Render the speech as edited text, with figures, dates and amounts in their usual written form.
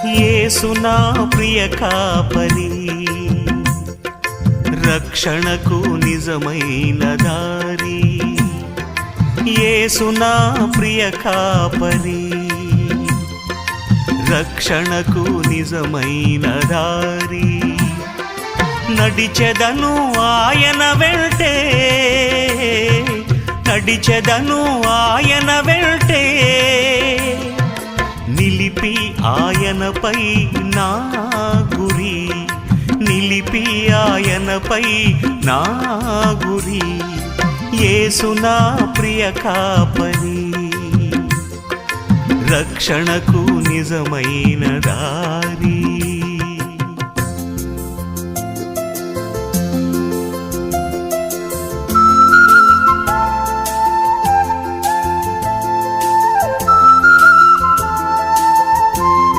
యేసు నా ప్రియ కాపరి, రక్షణకు నిజమైన దారి. యేసు నా ప్రియ కాపరి, రక్షణకు నిజమైన దారి. నడిచెదను ఆయన వెంటే, నడిచెదను ఆయన వెంటే, నిలిపి ఆయనపై నా గురి, నిలిపి ఆయనపై నా గురి. యేసు నా ప్రియ కాపరి, రక్షణకు నిజమైన దారి.